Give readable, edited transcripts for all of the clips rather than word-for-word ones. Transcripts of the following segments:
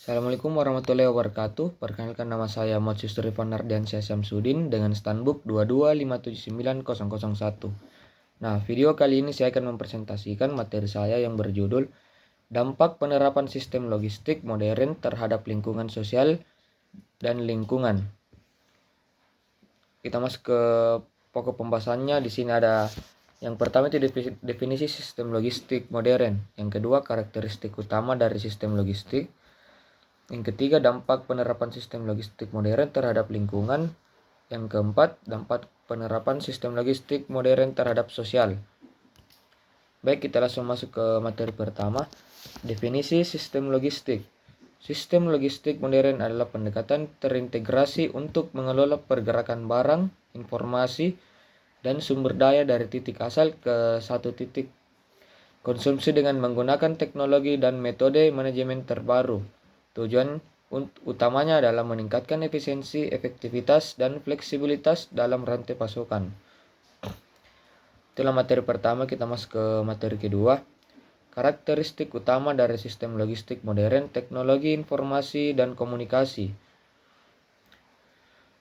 Assalamualaikum warahmatullahi wabarakatuh. Perkenalkan, nama saya Muhammad Syarifan Ardiansyah Syamsuddin dengan standbook 225790001. Nah, video kali ini saya akan mempresentasikan materi saya yang berjudul Dampak Penerapan Sistem Logistik Modern Terhadap Lingkungan Sosial dan Lingkungan. Kita masuk ke pokok pembahasannya. Di sini ada yang pertama itu definisi sistem logistik modern. Yang kedua, karakteristik utama dari sistem logistik. Yang ketiga, dampak penerapan sistem logistik modern terhadap lingkungan. Yang keempat, dampak penerapan sistem logistik modern terhadap sosial. Baik, kita langsung masuk ke materi pertama. Definisi sistem logistik. Sistem logistik modern adalah pendekatan terintegrasi untuk mengelola pergerakan barang, informasi, dan sumber daya dari titik asal ke satu titik konsumsi dengan menggunakan teknologi dan metode manajemen terbaru. Tujuan utamanya adalah meningkatkan efisiensi, efektivitas, dan fleksibilitas dalam rantai pasokan. Itulah materi pertama. Kita masuk ke materi kedua. Karakteristik utama dari sistem logistik modern, teknologi informasi dan komunikasi.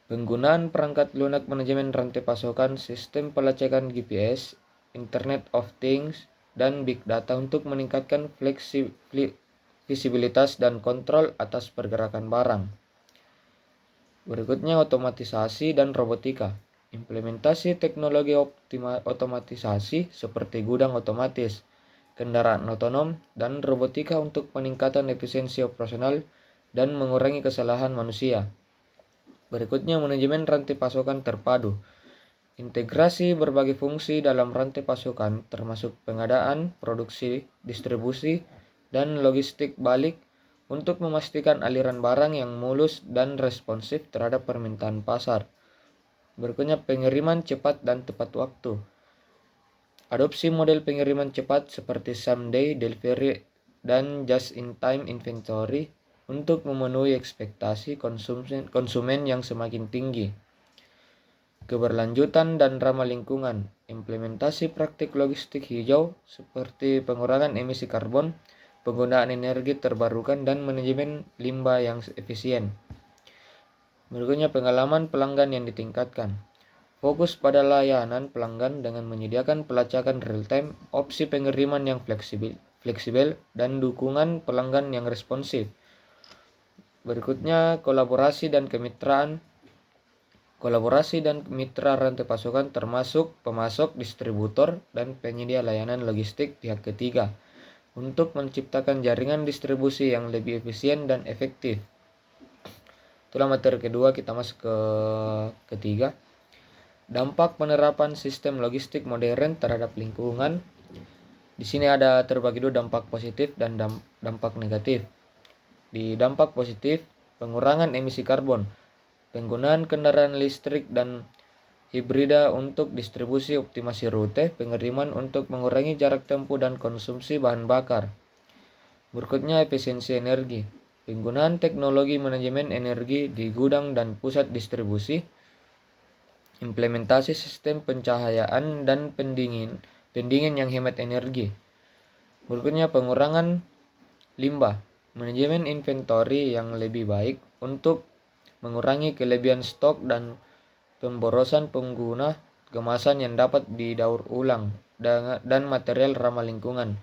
Penggunaan perangkat lunak manajemen rantai pasokan, sistem pelacakan GPS, Internet of Things, dan Big Data untuk meningkatkan visibilitas dan kontrol atas pergerakan barang. Berikutnya, otomatisasi dan robotika. Implementasi teknologi otomatisasi seperti gudang otomatis, kendaraan otonom, dan robotika untuk peningkatan efisiensi operasional dan mengurangi kesalahan manusia. Berikutnya, manajemen rantai pasokan terpadu. Integrasi berbagai fungsi dalam rantai pasokan termasuk pengadaan, produksi, distribusi, dan logistik balik untuk memastikan aliran barang yang mulus dan responsif terhadap permintaan pasar. Berikutnya, pengiriman cepat dan tepat waktu. Adopsi model pengiriman cepat seperti same-day delivery dan just-in-time inventory untuk memenuhi ekspektasi konsumen yang semakin tinggi. Keberlanjutan dan ramah lingkungan. Implementasi praktik logistik hijau seperti pengurangan emisi karbon, penggunaan energi terbarukan, dan manajemen limbah yang efisien. Berikutnya, pengalaman pelanggan yang ditingkatkan. Fokus pada layanan pelanggan dengan menyediakan pelacakan real-time, opsi pengiriman yang fleksibel, dan dukungan pelanggan yang responsif. Berikutnya, kolaborasi dan kemitraan. Kolaborasi dan mitra rantai pasokan termasuk pemasok, distributor, dan penyedia layanan logistik pihak ketiga untuk menciptakan jaringan distribusi yang lebih efisien dan efektif. Itulah materi kedua. Kita masuk ke ketiga. Dampak penerapan sistem logistik modern terhadap lingkungan. Di sini ada terbagi dua, dampak positif dan dampak negatif. Di dampak positif, pengurangan emisi karbon. Penggunaan kendaraan listrik dan hibrida untuk distribusi, optimasi rute, pengiriman untuk mengurangi jarak tempuh dan konsumsi bahan bakar. Berikutnya, efisiensi energi. Penggunaan teknologi manajemen energi di gudang dan pusat distribusi. Implementasi sistem pencahayaan dan pendingin yang hemat energi. Berikutnya, pengurangan limbah. Manajemen inventory yang lebih baik untuk mengurangi kelebihan stok dan pemborosan pengguna kemasan yang dapat didaur ulang dan material ramah lingkungan.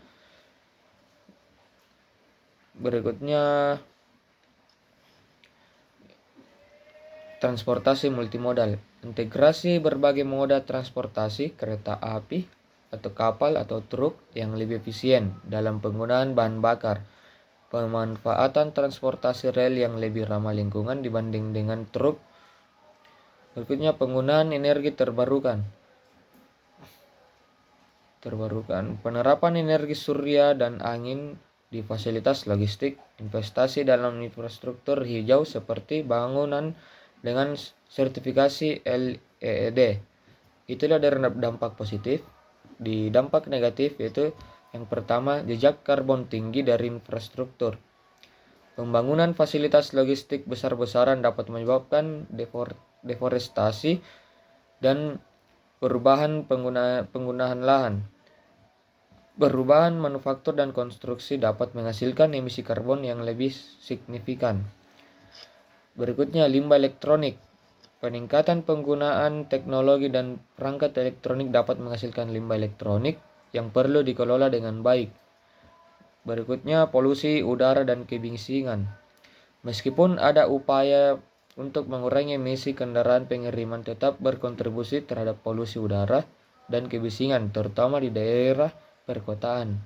Berikutnya, transportasi multimodal. Integrasi berbagai moda transportasi, kereta api atau kapal atau truk yang lebih efisien dalam penggunaan bahan bakar. Pemanfaatan transportasi rel yang lebih ramah lingkungan dibanding dengan truk. Berikutnya, penggunaan energi terbarukan. Penerapan energi surya dan angin di fasilitas logistik. Investasi dalam infrastruktur hijau seperti bangunan dengan sertifikasi LEED. Itulah dari dampak positif. Di dampak negatif yaitu yang pertama, jejak karbon tinggi dari infrastruktur. Pembangunan fasilitas logistik besar-besaran dapat menyebabkan deforestasi dan perubahan penggunaan lahan. Perubahan manufaktur dan konstruksi dapat menghasilkan emisi karbon yang lebih signifikan. Berikutnya, limbah elektronik. Peningkatan penggunaan teknologi dan perangkat elektronik dapat menghasilkan limbah elektronik yang perlu dikelola dengan baik. Berikutnya, polusi udara dan kebisingan. Meskipun ada upaya untuk mengurangi emisi, kendaraan pengiriman tetap berkontribusi terhadap polusi udara dan kebisingan, terutama di daerah perkotaan.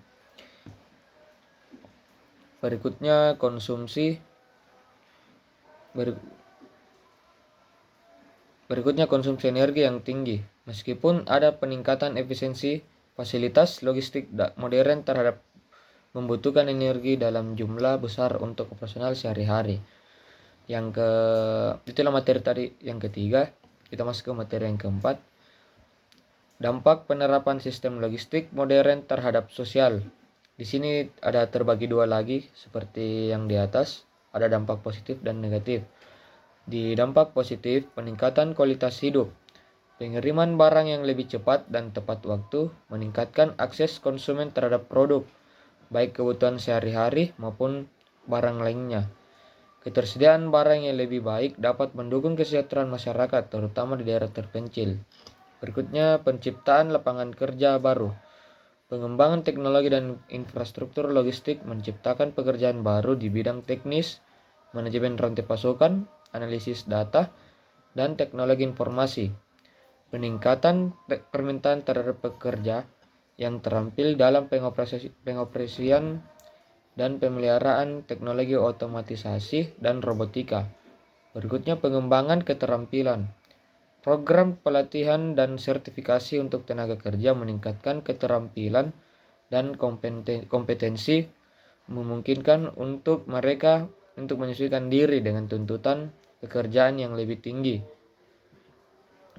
Berikutnya, konsumsi energi yang tinggi. Meskipun ada peningkatan efisiensi, fasilitas logistik modern terhadap membutuhkan energi dalam jumlah besar untuk operasional sehari-hari. Itulah materi tadi yang ketiga. Kita masuk ke materi yang keempat. Dampak penerapan sistem logistik modern terhadap sosial. Di sini ada terbagi dua lagi seperti yang di atas, ada dampak positif dan negatif. Di dampak positif, peningkatan kualitas hidup. Pengiriman barang yang lebih cepat dan tepat waktu meningkatkan akses konsumen terhadap produk, baik kebutuhan sehari-hari maupun barang lainnya. Ketersediaan barang yang lebih baik dapat mendukung kesejahteraan masyarakat, terutama di daerah terpencil. Berikutnya, penciptaan lapangan kerja baru. Pengembangan teknologi dan infrastruktur logistik menciptakan pekerjaan baru di bidang teknis, manajemen rantai pasokan, analisis data, dan teknologi informasi. Peningkatan permintaan terhadap pekerja yang terampil dalam pengoperasian dan pemeliharaan teknologi otomatisasi dan robotika. Berikutnya, pengembangan keterampilan. Program pelatihan dan sertifikasi untuk tenaga kerja meningkatkan keterampilan dan kompetensi, memungkinkan untuk mereka untuk menyesuaikan diri dengan tuntutan pekerjaan yang lebih tinggi.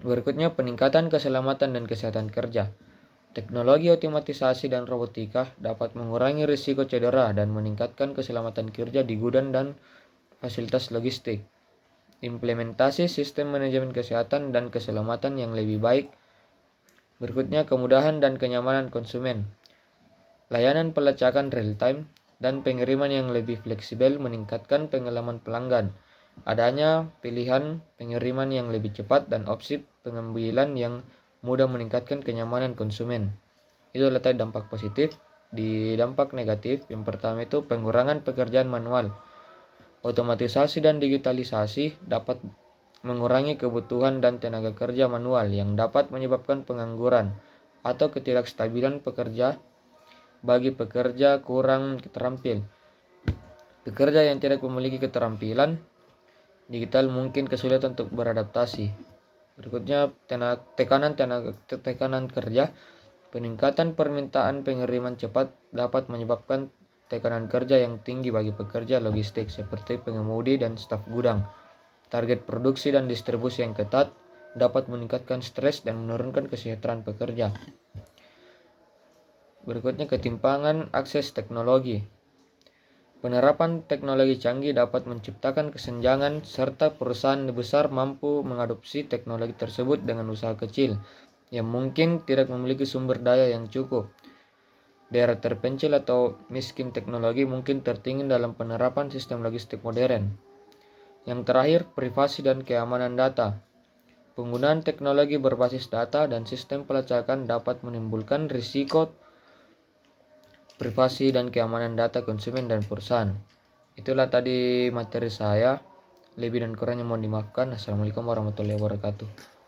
Berikutnya, peningkatan keselamatan dan kesehatan kerja. Teknologi otomatisasi dan robotika dapat mengurangi risiko cedera dan meningkatkan keselamatan kerja di gudang dan fasilitas logistik. Implementasi sistem manajemen kesehatan dan keselamatan yang lebih baik. Berikutnya, kemudahan dan kenyamanan konsumen. Layanan pelacakan real-time dan pengiriman yang lebih fleksibel meningkatkan pengalaman pelanggan. Adanya pilihan pengiriman yang lebih cepat dan opsi pengambilan yang mudah meningkatkan kenyamanan konsumen. Itu adalah dampak positif. Di dampak negatif, yang pertama itu pengurangan pekerjaan manual. Otomatisasi dan digitalisasi dapat mengurangi kebutuhan dan tenaga kerja manual yang dapat menyebabkan pengangguran atau ketidakstabilan pekerja bagi pekerja kurang terampil. Pekerja yang tidak memiliki keterampilan digital mungkin kesulitan untuk beradaptasi. Berikutnya, tekanan kerja. Peningkatan permintaan pengiriman cepat dapat menyebabkan tekanan kerja yang tinggi bagi pekerja logistik seperti pengemudi dan staf gudang. Target produksi dan distribusi yang ketat dapat meningkatkan stres dan menurunkan kesejahteraan pekerja. Berikutnya, ketimpangan akses teknologi. Penerapan teknologi canggih dapat menciptakan kesenjangan serta perusahaan besar mampu mengadopsi teknologi tersebut dengan usaha kecil yang mungkin tidak memiliki sumber daya yang cukup. Daerah terpencil atau miskin teknologi mungkin tertinggal dalam penerapan sistem logistik modern. Yang terakhir, privasi dan keamanan data. Penggunaan teknologi berbasis data dan sistem pelacakan dapat menimbulkan risiko privasi dan keamanan data konsumen dan perusahaan. Itulah tadi materi saya. Lebih dan kurangnya mohon dimaafkan. Assalamualaikum warahmatullahi wabarakatuh.